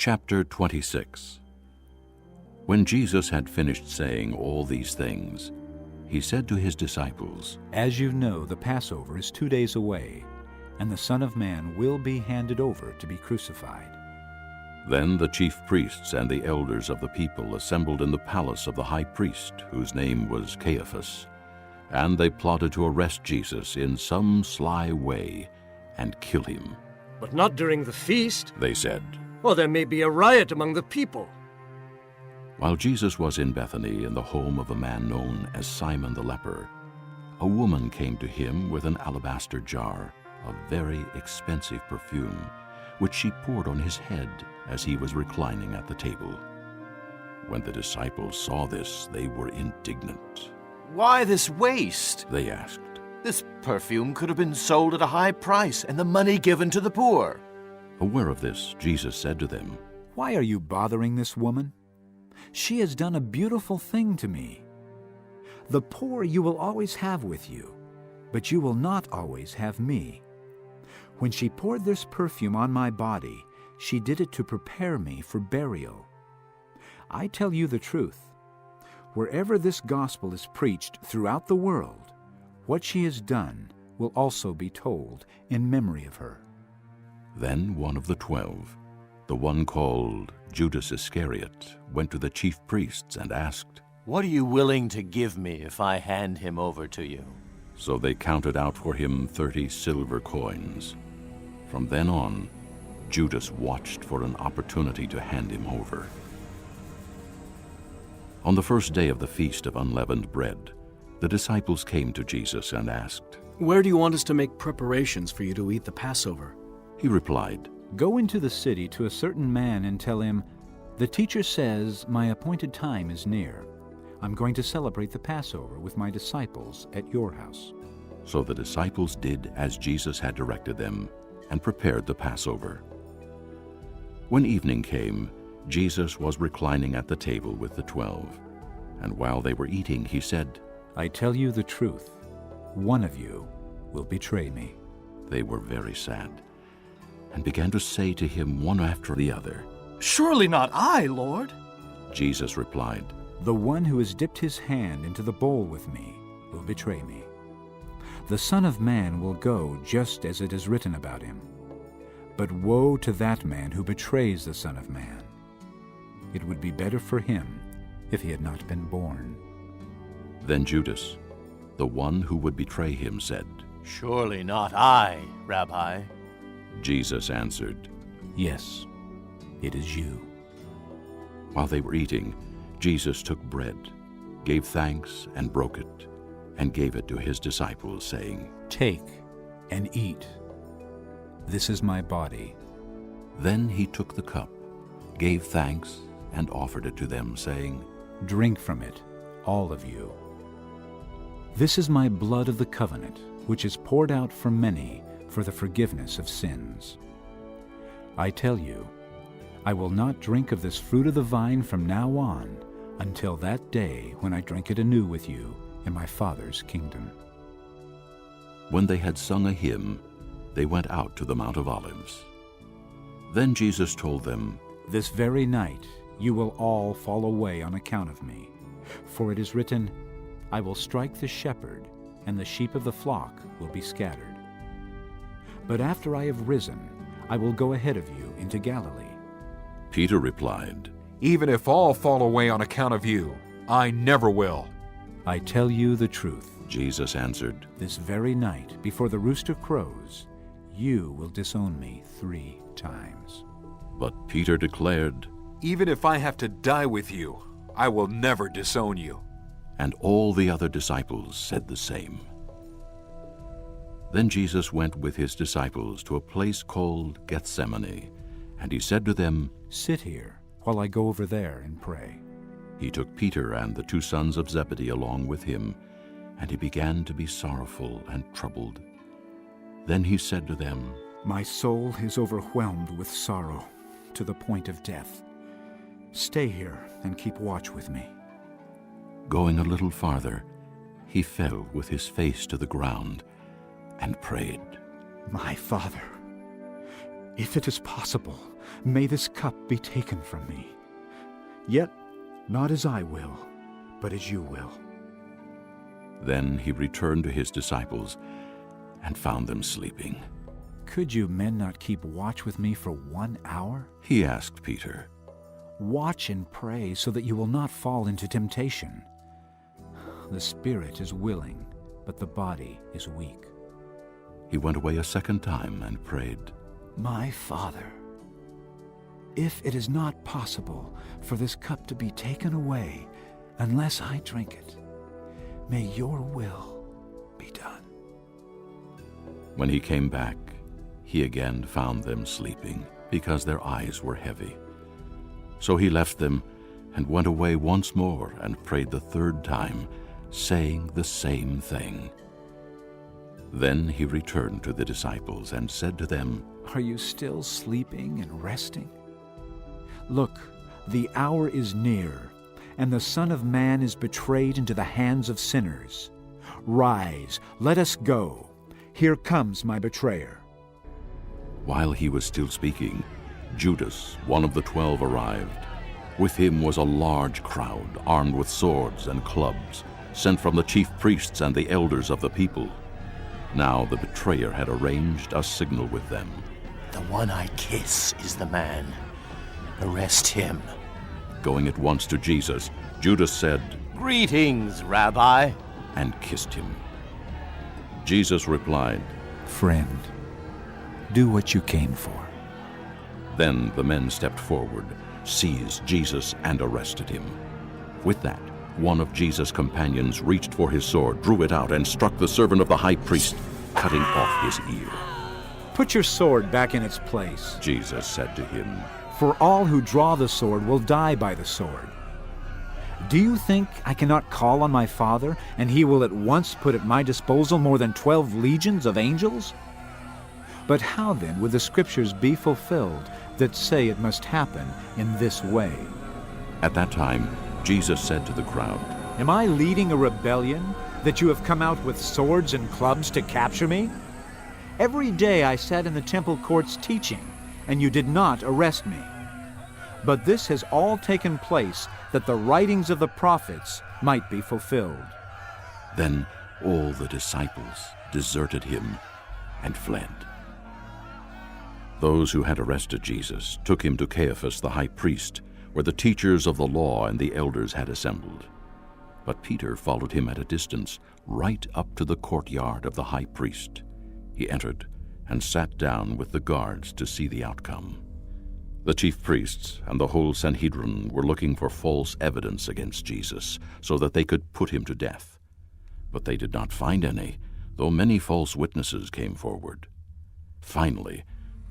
Chapter 26. When Jesus had finished saying all these things, he said to his disciples, "As you know, the Passover is 2 days away, and the Son of Man will be handed over to be crucified." Then the chief priests and the elders of the people assembled in the palace of the high priest, whose name was Caiaphas, and they plotted to arrest Jesus in some sly way and kill him. "But not during the feast," they said, "or there may be a riot among the people." While Jesus was in Bethany in the home of a man known as Simon the leper, a woman came to him with an alabaster jar of very expensive perfume, which she poured on his head as he was reclining at the table. When the disciples saw this, they were indignant. "Why this waste?" they asked. "This perfume could have been sold at a high price and the money given to the poor." Aware of this, Jesus said to them, "Why are you bothering this woman? She has done a beautiful thing to me. The poor you will always have with you, but you will not always have me. When she poured this perfume on my body, she did it to prepare me for burial. I tell you the truth, wherever this gospel is preached throughout the world, what she has done will also be told in memory of her." Then one of the 12, the one called Judas Iscariot, went to the chief priests and asked, "What are you willing to give me if I hand him over to you?" So they counted out for him 30 silver coins. From then on, Judas watched for an opportunity to hand him over. On the first day of the Feast of Unleavened Bread, the disciples came to Jesus and asked, "Where do you want us to make preparations for you to eat the Passover?" He replied, "Go into the city to a certain man and tell him, 'The teacher says, my appointed time is near. I'm going to celebrate the Passover with my disciples at your house.'" So the disciples did as Jesus had directed them and prepared the Passover. When evening came, Jesus was reclining at the table with the 12, and while they were eating, he said, "I tell you the truth, one of you will betray me." They were very sad, and began to say to him one after the other, "Surely not I, Lord." Jesus replied, "The one who has dipped his hand into the bowl with me will betray me. The Son of Man will go just as it is written about him. But woe to that man who betrays the Son of Man. It would be better for him if he had not been born." Then Judas, the one who would betray him, said, "Surely not I, Rabbi." Jesus answered, "Yes, it is you." While they were eating, Jesus took bread, gave thanks, and broke it, and gave it to his disciples, saying, "Take and eat. This is my body." Then he took the cup, gave thanks, and offered it to them, saying, "Drink from it, all of you. This is my blood of the covenant, which is poured out for many for the forgiveness of sins. I tell you, I will not drink of this fruit of the vine from now on until that day when I drink it anew with you in my Father's kingdom." When they had sung a hymn, they went out to the Mount of Olives. Then Jesus told them, "This very night you will all fall away on account of me. For it is written, I will strike the shepherd, and the sheep of the flock will be scattered. But after I have risen, I will go ahead of you into Galilee." Peter replied, "Even if all fall away on account of you, I never will." "I tell you the truth," Jesus answered, "this very night, before the rooster crows, you will disown me 3 times. But Peter declared, "Even if I have to die with you, I will never disown you." and all the other disciples said the same. Then Jesus went with his disciples to a place called Gethsemane, and he said to them, "Sit here while I go over there and pray." He took Peter and the 2 sons of Zebedee along with him, and he began to be sorrowful and troubled. Then he said to them, "My soul is overwhelmed with sorrow to the point of death. Stay here and keep watch with me." Going a little farther, he fell with his face to the ground and prayed, "My Father, If it is possible, may this cup be taken from me. Yet not as I will, but as you will." Then he returned to his disciples and found them sleeping. "Could you men not keep watch with me for 1 hour? He asked Peter, Watch and pray so that you will not fall into temptation. The spirit is willing, but the body is weak." He went away a second time and prayed, "My Father, if it is not possible for this cup to be taken away unless I drink it, may your will be done." When he came back, he again found them sleeping, because their eyes were heavy. So he left them and went away once more and prayed the third time, saying the same thing. Then he returned to the disciples and said to them, "Are you still sleeping and resting? Look, the hour is near, and the Son of Man is betrayed into the hands of sinners. Rise, let us go. Here comes my betrayer." While he was still speaking, Judas, one of the 12, arrived. With him was a large crowd, armed with swords and clubs, sent from the chief priests and the elders of the people. Now the betrayer had arranged a signal with them. "The one I kiss is the man. Arrest him." Going at once to Jesus, Judas said, "Greetings, Rabbi." and kissed him. Jesus replied, "Friend, do what you came for." Then the men stepped forward, seized Jesus, and arrested him. With that, one of Jesus' companions reached for his sword, drew it out, and struck the servant of the high priest, cutting off his ear. "Put your sword back in its place, Jesus said to him, for all who draw the sword will die by the sword. Do you think I cannot call on my Father, and he will at once put at my disposal more than 12 legions of angels? But how then would the Scriptures be fulfilled that say it must happen in this way?" At that time, Jesus said to the crowd, Am I leading a rebellion that you have come out with swords and clubs to capture me? Every day I sat in the temple courts teaching, and you did not arrest me. But this has all taken place that the writings of the prophets might be fulfilled. Then all the disciples deserted him and fled. Those who had arrested Jesus took him to Caiaphas the high priest, where the teachers of the law and the elders had assembled. But Peter followed him at a distance, right up to the courtyard of the high priest. He entered and sat down with the guards to see the outcome. The chief priests and the whole Sanhedrin were looking for false evidence against Jesus, so that they could put him to death. But they did not find any, though many false witnesses came forward. Finally,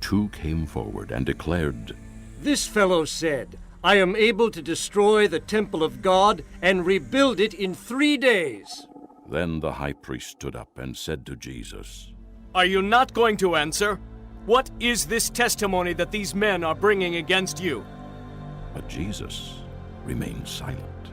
2 came forward and declared, "This fellow said, 'I am able to destroy the temple of God and rebuild it in 3 days.'" Then the high priest stood up and said to Jesus, Are you not going to answer? What is this testimony that these men are bringing against you? But Jesus remained silent.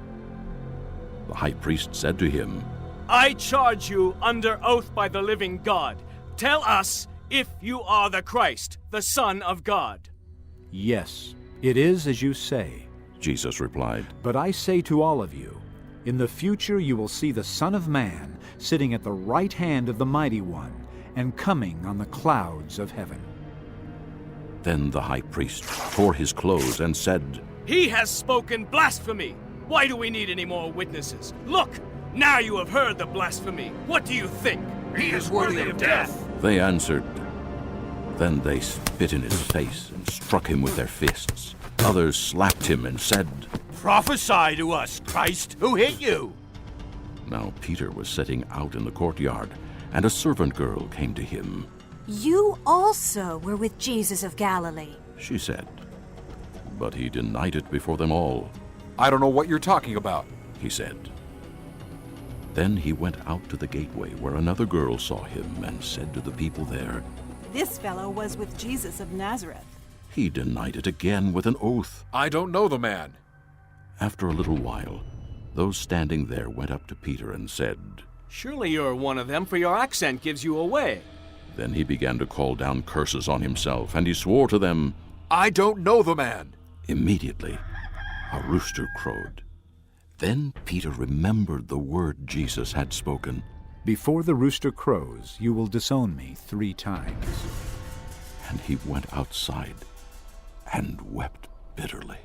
The high priest said to him, I charge you under oath by the living God. Tell us if you are the Christ, the Son of God. Yes, it is as you say. Jesus replied, But I say to all of you, in the future you will see the Son of Man sitting at the right hand of the Mighty One and coming on the clouds of heaven. Then the high priest tore his clothes and said, He has spoken blasphemy. Why do we need any more witnesses? Look, now you have heard the blasphemy. What do you think? He is worthy of death. They answered. Then they spit in his face and struck him with their fists. Others slapped him and said, Prophesy to us, Christ. Who hit you? Now Peter was sitting out in the courtyard, and a servant girl came to him. You also were with Jesus of Galilee, She said. But he denied it before them all. I don't know what you're talking about. He said. Then he went out to the gateway where another girl saw him and said to the people there, This fellow was with Jesus of Nazareth. He denied it again with an oath. I don't know the man. After a little while, those standing there went up to Peter and said, Surely you're one of them, for your accent gives you away. Then he began to call down curses on himself, and he swore to them. I don't know the man. Immediately, a rooster crowed. Then Peter remembered the word Jesus had spoken. Before the rooster crows, you will disown me 3 times. And he went outside and wept bitterly.